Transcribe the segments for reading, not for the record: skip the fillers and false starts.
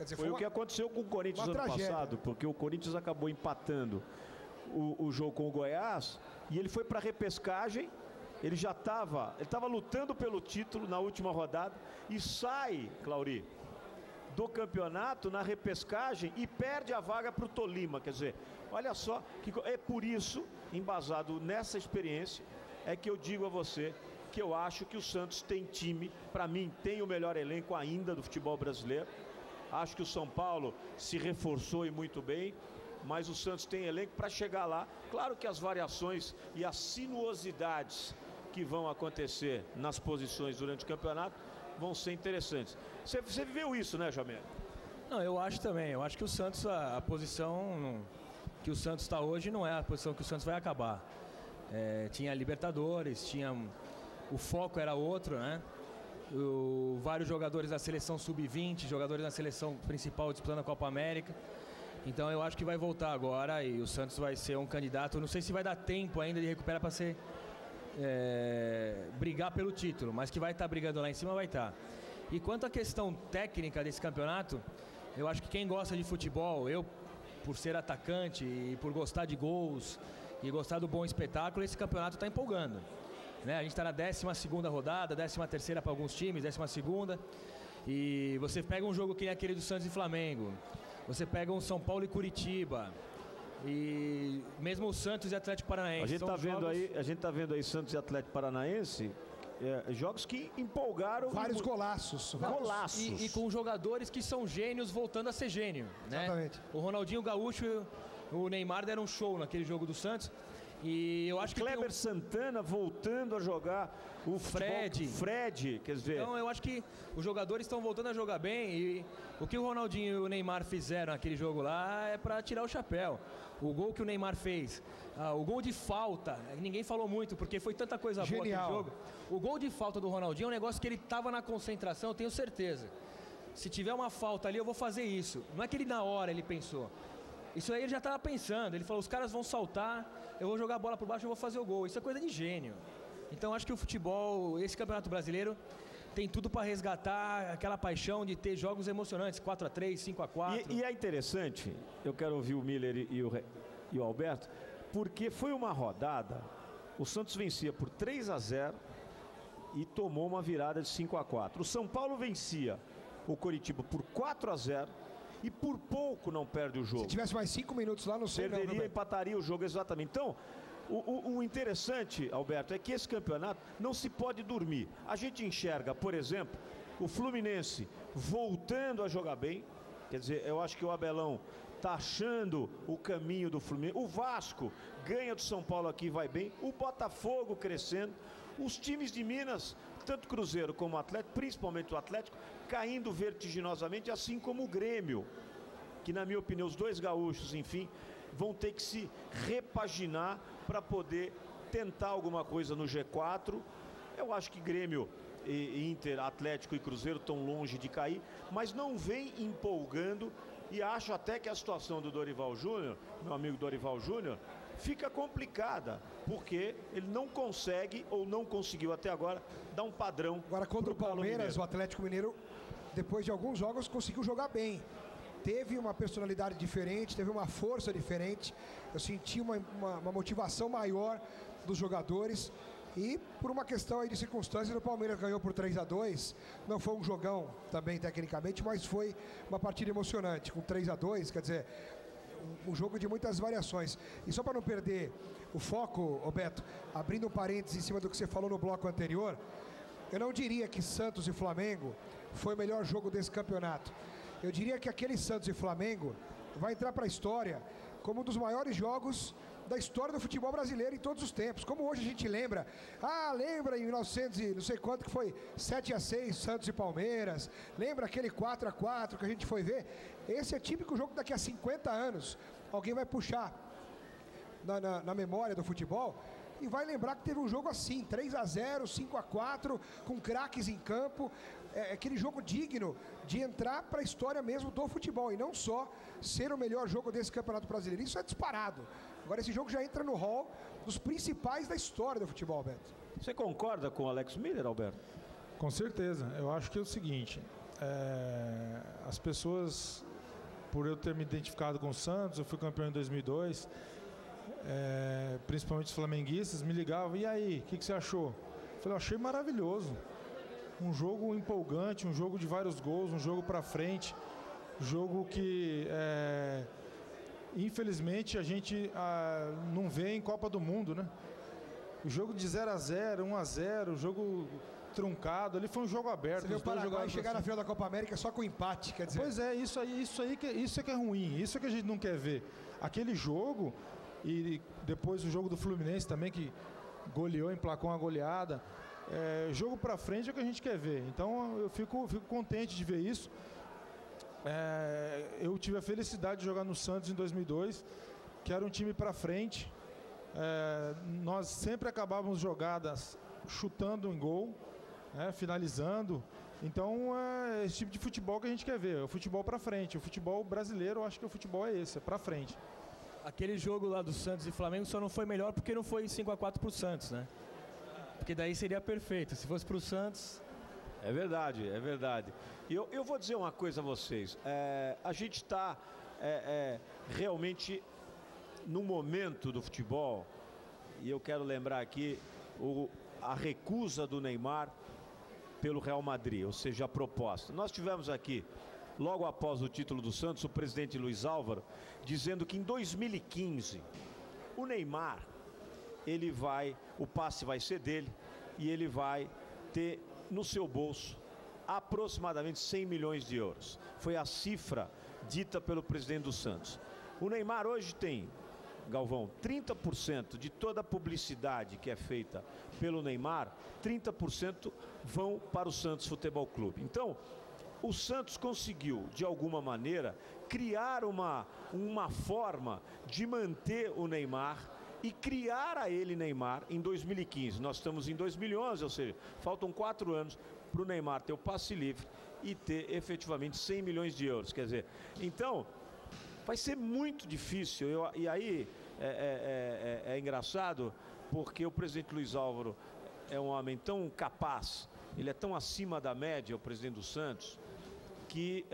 Quer dizer, foi o que aconteceu com o Corinthians ano passado, porque o Corinthians acabou empatando o jogo com o Goiás e ele foi para a repescagem. Ele estava lutando pelo título na última rodada e sai, Clauri, do campeonato na repescagem e perde a vaga para o Tolima. Quer dizer, olha só, é por isso, embasado nessa experiência, é que eu digo a você que eu acho que o Santos tem time, para mim tem o melhor elenco ainda do futebol brasileiro. Acho que o São Paulo se reforçou e muito bem, mas o Santos tem elenco para chegar lá. Claro que as variações e as sinuosidades que vão acontecer nas posições durante o campeonato vão ser interessantes. Você viveu isso, né, Jamel? Não, eu acho também. Eu acho que o Santos, a posição que o Santos está hoje não é a posição que o Santos vai acabar. Tinha Libertadores, o foco era outro, né? Vários jogadores da seleção sub-20, jogadores da seleção principal disputando a Copa América. Então eu acho que vai voltar agora e o Santos vai ser um candidato. Não sei se vai dar tempo ainda de recuperar para ser brigar pelo título, mas que vai estar brigando lá em cima, vai estar. E quanto à questão técnica desse campeonato, eu acho que quem gosta de futebol, eu por ser atacante e por gostar de gols e gostar do bom espetáculo, esse campeonato está empolgando, né? A gente está na 12ª rodada, 13ª para alguns times, 12ª, e você pega um jogo que nem aquele do Santos e Flamengo, você pega um São Paulo e Curitiba, e mesmo o Santos e Atlético Paranaense. A gente tá vendo aí Santos e Atlético Paranaense, jogos que empolgaram. Vários golaços. E com jogadores que são gênios voltando a ser gênio, né? Exatamente. O Ronaldinho Gaúcho e o Neymar deram um show naquele jogo do Santos. E eu acho que Kleber Santana voltando a jogar, o Fred, quer dizer. Então eu acho que os jogadores estão voltando a jogar bem e o que o Ronaldinho e o Neymar fizeram naquele jogo lá é para tirar o chapéu. O gol que o Neymar fez, o gol de falta, ninguém falou muito porque foi tanta coisa boa naquele jogo. O gol de falta do Ronaldinho é um negócio que ele estava na concentração, eu tenho certeza. Se tiver uma falta ali eu vou fazer isso. Não é que ele na hora ele pensou. Isso aí ele já estava pensando, ele falou, os caras vão saltar, eu vou jogar a bola por baixo, eu vou fazer o gol. Isso é coisa de gênio. Então acho que o futebol, esse Campeonato Brasileiro, tem tudo para resgatar aquela paixão de ter jogos emocionantes, 4-3, 5-4. E é interessante, eu quero ouvir o Miller e o Alberto, porque foi uma rodada, o Santos vencia por 3-0 e tomou uma virada de 5-4. O São Paulo vencia o Coritiba por 4-0. E por pouco não perde o jogo. Se tivesse mais 5 minutos lá, não sei. Perderia, empataria o jogo, exatamente. Então, o interessante, Alberto, é que esse campeonato não se pode dormir. A gente enxerga, por exemplo, o Fluminense voltando a jogar bem. Quer dizer, eu acho que o Abelão está achando o caminho do Fluminense. O Vasco ganha do São Paulo aqui e vai bem. O Botafogo crescendo. Os times de Minas, tanto Cruzeiro como o Atlético, principalmente o Atlético, caindo vertiginosamente, assim como o Grêmio, que na minha opinião, os dois gaúchos, enfim, vão ter que se repaginar para poder tentar alguma coisa no G4. Eu acho que Grêmio, Inter, Atlético e Cruzeiro estão longe de cair, mas não vem empolgando e acho até que a situação do Dorival Júnior, meu amigo Dorival Júnior, fica complicada, porque ele não consegue, ou não conseguiu até agora, dar um padrão. Agora contra o Palmeiras, o Atlético Mineiro, depois de alguns jogos, conseguiu jogar bem. Teve uma personalidade diferente, teve uma força diferente. Eu senti uma motivação maior dos jogadores. E por uma questão aí de circunstâncias, o Palmeiras ganhou por 3-2. Não foi um jogão também tecnicamente, mas foi uma partida emocionante. Com 3-2, quer dizer, um jogo de muitas variações. E só para não perder o foco, Roberto, abrindo um parênteses em cima do que você falou no bloco anterior, eu não diria que Santos e Flamengo foi o melhor jogo desse campeonato. Eu diria que aquele Santos e Flamengo vai entrar para a história como um dos maiores jogos da história do futebol brasileiro em todos os tempos. Como hoje a gente lembra, lembra em 1900 e não sei quanto que foi 7-6 Santos e Palmeiras, lembra aquele 4-4 que a gente foi ver. Esse é típico jogo daqui a 50 anos alguém vai puxar na memória do futebol e vai lembrar que teve um jogo assim, 3-0, 5-4, com craques em campo. Aquele jogo digno de entrar para a história mesmo do futebol e não só ser o melhor jogo desse Campeonato Brasileiro. Isso é disparado. Agora esse jogo já entra no hall dos principais da história do futebol, Alberto. Você concorda com o Alex Miller, Alberto? Com certeza. Eu acho que é o seguinte, as pessoas, por eu ter me identificado com o Santos, eu fui campeão em 2002, principalmente os flamenguistas, me ligavam, e aí, o que você achou? Eu falei, eu achei maravilhoso. Um jogo empolgante, um jogo de vários gols, um jogo para frente, jogo que infelizmente a gente não vê em Copa do Mundo, né? O jogo de 0-0, 1-0, jogo truncado, ali foi um jogo aberto. Você viu o Paraguai chegar na final da Copa América só com empate, quer dizer... Pois é, isso é que é ruim, isso é que a gente não quer ver. Aquele jogo, e depois o jogo do Fluminense também, que goleou, emplacou uma goleada, jogo pra frente é o que a gente quer ver. Então eu fico contente de ver isso. Eu tive a felicidade de jogar no Santos em 2002, que era um time pra frente. Nós sempre acabávamos jogadas chutando em gol, finalizando. Então é esse tipo de futebol que a gente quer ver, o futebol pra frente. O futebol brasileiro, eu acho que o futebol é esse, é pra frente. Aquele jogo lá do Santos e Flamengo só não foi melhor porque não foi 5-4 pro Santos, né? Porque daí seria perfeito, se fosse pro Santos... É verdade, é verdade. E eu vou dizer uma coisa a vocês, a gente está realmente no momento do futebol, e eu quero lembrar aqui a recusa do Neymar pelo Real Madrid, ou seja, a proposta. Nós tivemos aqui, logo após o título do Santos, o presidente Luiz Álvaro, dizendo que em 2015, o Neymar, o passe vai ser dele, e ele vai ter no seu bolso aproximadamente 100 milhões de euros. Foi a cifra dita pelo presidente do Santos. O Neymar hoje tem, Galvão, 30% de toda a publicidade que é feita pelo Neymar, 30% vão para o Santos Futebol Clube. Então, o Santos conseguiu, de alguma maneira, criar uma forma de manter o Neymar e criar a ele Neymar em 2015. Nós estamos em 2011, ou seja, faltam 4 anos para o Neymar ter o passe livre e ter efetivamente 100 milhões de euros. Quer dizer, então, vai ser muito difícil. E aí é engraçado porque o presidente Luiz Álvaro é um homem tão capaz, ele é tão acima da média, o presidente do Santos, que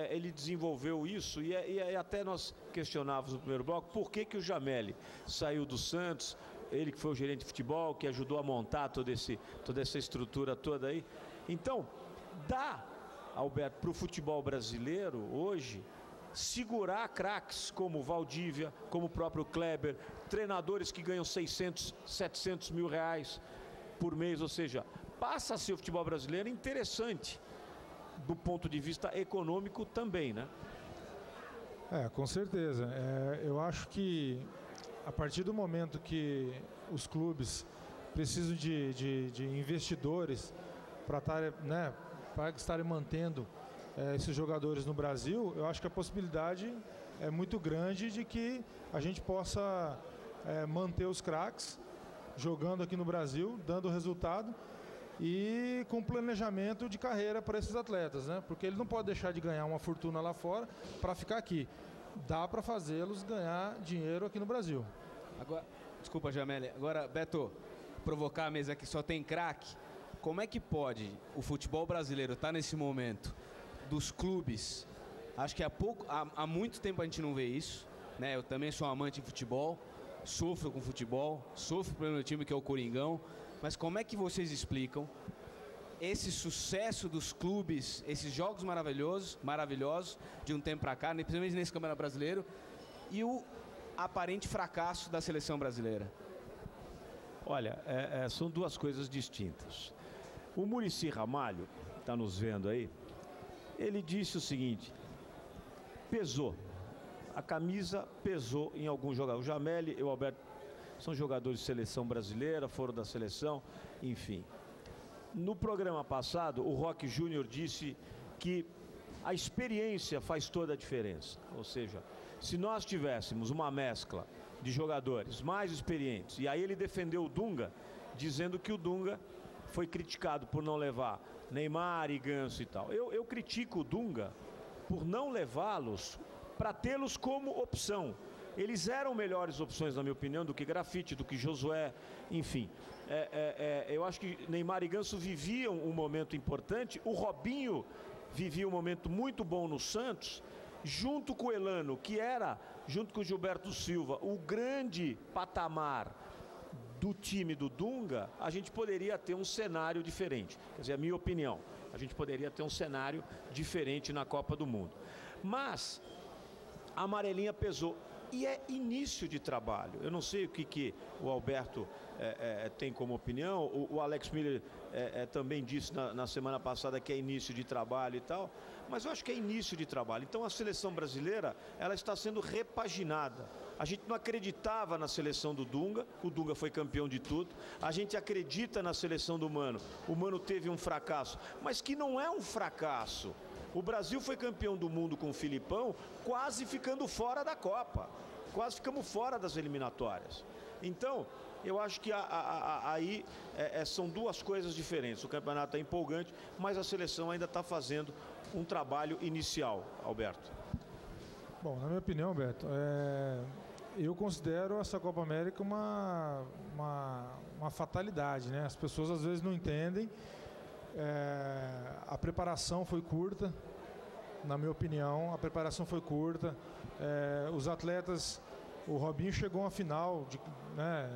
ele desenvolveu isso e até nós questionávamos no primeiro bloco por que o Jameli saiu do Santos, ele que foi o gerente de futebol, que ajudou a montar toda essa estrutura toda aí. Então, dá, Alberto, para o futebol brasileiro hoje segurar craques como Valdívia, como o próprio Kleber, treinadores que ganham 600, 700 mil reais por mês, ou seja, passa a ser o futebol brasileiro interessante do ponto de vista econômico também, né? Com certeza. Eu acho que a partir do momento que os clubes precisam de investidores para estarem mantendo esses jogadores no Brasil, eu acho que a possibilidade é muito grande de que a gente possa manter os craques jogando aqui no Brasil, dando resultado e com planejamento de carreira para esses atletas, né? Porque ele não pode deixar de ganhar uma fortuna lá fora para ficar aqui. Dá para fazê-los ganhar dinheiro aqui no Brasil. Agora, desculpa, Jameli. Agora, Beto, provocar a mesa que só tem craque. Como é que pode o futebol brasileiro estar nesse momento dos clubes? Acho que há muito tempo a gente não vê isso, né? Eu também sou amante de futebol, sofro com futebol, sofro pelo meu time que é o Coringão. Mas como é que vocês explicam esse sucesso dos clubes, esses jogos maravilhosos de um tempo para cá, principalmente nesse Campeonato Brasileiro, e o aparente fracasso da seleção brasileira? Olha, são duas coisas distintas. O Muricy Ramalho, está nos vendo aí, ele disse o seguinte: pesou, a camisa pesou em alguns jogadores. O Jameli e o Alberto são jogadores de seleção brasileira, foram da seleção, enfim. No programa passado, o Roque Júnior disse que a experiência faz toda a diferença. Ou seja, se nós tivéssemos uma mescla de jogadores mais experientes, e aí ele defendeu o Dunga, dizendo que o Dunga foi criticado por não levar Neymar e Ganso e tal. Eu critico o Dunga por não levá-los para tê-los como opção. Eles eram melhores opções, na minha opinião, do que Grafite, do que Josué, enfim. Eu acho que Neymar e Ganso viviam um momento importante. O Robinho vivia um momento muito bom no Santos, junto com o Elano, que era, junto com o Gilberto Silva, o grande patamar do time do Dunga, a gente poderia ter um cenário diferente. Quer dizer, a minha opinião, a gente poderia ter um cenário diferente na Copa do Mundo. Mas a amarelinha pesou. E é início de trabalho. Eu não sei o que o Alberto tem como opinião. O Alex Miller também disse na semana passada que é início de trabalho e tal. Mas eu acho que é início de trabalho. Então a seleção brasileira, ela está sendo repaginada. A gente não acreditava na seleção do Dunga. O Dunga foi campeão de tudo. A gente acredita na seleção do Mano. O Mano teve um fracasso. Mas que não é um fracasso. O Brasil foi campeão do mundo com o Filipão, quase ficando fora da Copa. Quase ficamos fora das eliminatórias. Então, eu acho que aí são duas coisas diferentes. O campeonato é empolgante, mas a seleção ainda está fazendo um trabalho inicial, Alberto. Bom, na minha opinião, Beto, eu considero essa Copa América uma fatalidade, né? As pessoas às vezes não entendem. A preparação foi curta, na minha opinião, a preparação foi curta. Os atletas, o Robinho chegou à final, né?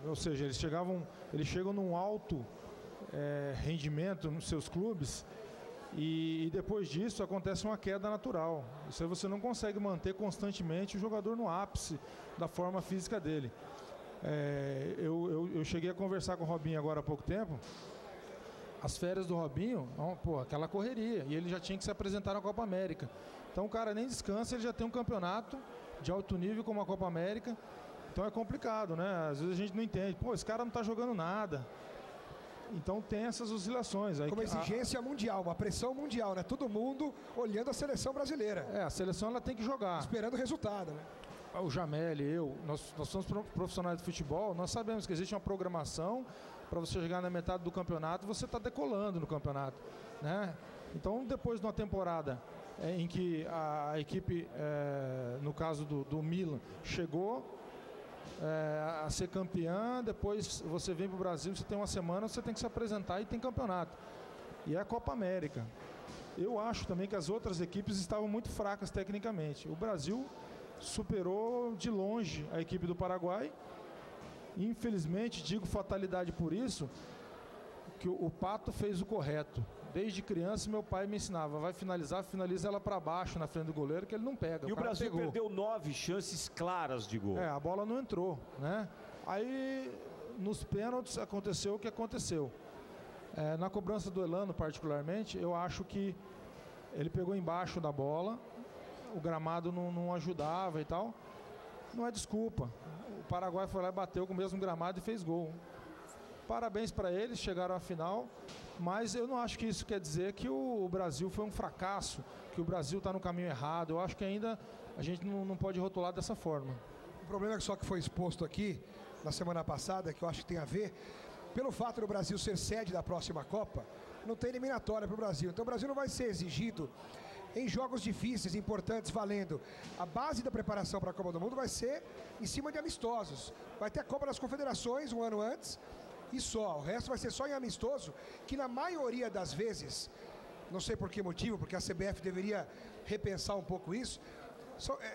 Ou seja, eles chegam num alto rendimento nos seus clubes e depois disso acontece uma queda natural. Isso aí você não consegue manter constantemente o jogador no ápice da forma física dele. Eu cheguei a conversar com o Robinho agora há pouco tempo. As férias do Robinho, aquela correria, e ele já tinha que se apresentar na Copa América. Então o cara nem descansa, ele já tem um campeonato de alto nível como a Copa América. Então é complicado, né? Às vezes a gente não entende. Esse cara não tá jogando nada. Então tem essas oscilações. Aí uma exigência mundial, uma pressão mundial, né? Todo mundo olhando a seleção brasileira. A seleção ela tem que jogar. Esperando o resultado, né? O Jamel e nós somos profissionais de futebol, nós sabemos que existe uma programação para você chegar na metade do campeonato, você está decolando no campeonato, né? Então, depois de uma temporada em que a equipe, no caso do Milan, chegou a ser campeã, depois você vem para o Brasil, você tem uma semana, você tem que se apresentar e tem campeonato. E é a Copa América. Eu acho também que as outras equipes estavam muito fracas tecnicamente. O Brasil superou de longe a equipe do Paraguai. Infelizmente, digo fatalidade por isso, que o Pato fez o correto. Desde criança, meu pai me ensinava, vai finalizar, finaliza ela para baixo na frente do goleiro, que ele não pega. E o Brasil perdeu 9 chances claras de gol. A bola não entrou, né? Aí, nos pênaltis, aconteceu o que aconteceu. Na cobrança do Elano, particularmente, eu acho que ele pegou embaixo da bola, o gramado não ajudava e tal. Não é desculpa. O Paraguai foi lá e bateu com o mesmo gramado e fez gol. Parabéns para eles, chegaram à final, mas eu não acho que isso quer dizer que o Brasil foi um fracasso, que o Brasil está no caminho errado. Eu acho que ainda a gente não pode rotular dessa forma. O problema só que foi exposto aqui na semana passada, que eu acho que tem a ver, pelo fato do Brasil ser sede da próxima Copa, não tem eliminatória para o Brasil. Então o Brasil não vai ser exigido em jogos difíceis, importantes, valendo. A base da preparação para a Copa do Mundo vai ser em cima de amistosos. Vai ter a Copa das Confederações um ano antes e só. O resto vai ser só em amistoso, que na maioria das vezes, não sei por que motivo, porque a CBF deveria repensar um pouco isso,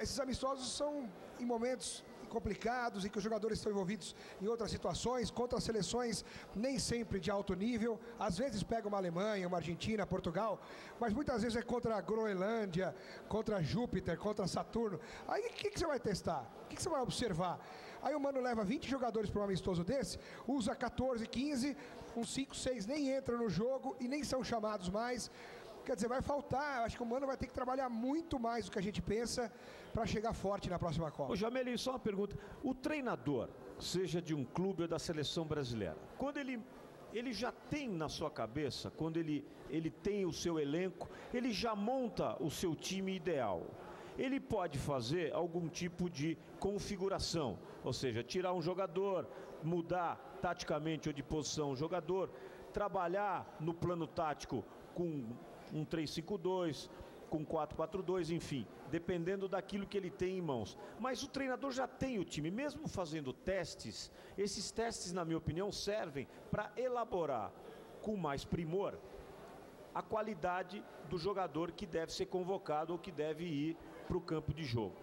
esses amistosos são em momentos complicados, em que os jogadores estão envolvidos em outras situações, contra seleções nem sempre de alto nível, às vezes pega uma Alemanha, uma Argentina, Portugal, mas muitas vezes é contra a Groenlândia, contra Júpiter, contra Saturno. Aí o que você vai testar? O que você vai observar? Aí o Mano leva 20 jogadores para um amistoso desse, usa 14, 15, uns 5, 6 nem entram no jogo e nem são chamados mais. Quer dizer, vai faltar, acho que o Mano vai ter que trabalhar muito mais do que a gente pensa para chegar forte na próxima Copa. Ô Jamelinho, só uma pergunta. O treinador, seja de um clube ou da seleção brasileira, quando ele já tem na sua cabeça, quando ele tem o seu elenco, ele já monta o seu time ideal. Ele pode fazer algum tipo de configuração, ou seja, tirar um jogador, mudar taticamente ou de posição o jogador, trabalhar no plano tático com um 3-5-2, com 4-4-2, enfim, dependendo daquilo que ele tem em mãos. Mas o treinador já tem o time, mesmo fazendo testes, esses testes, na minha opinião, servem para elaborar com mais primor a qualidade do jogador que deve ser convocado ou que deve ir para o campo de jogo.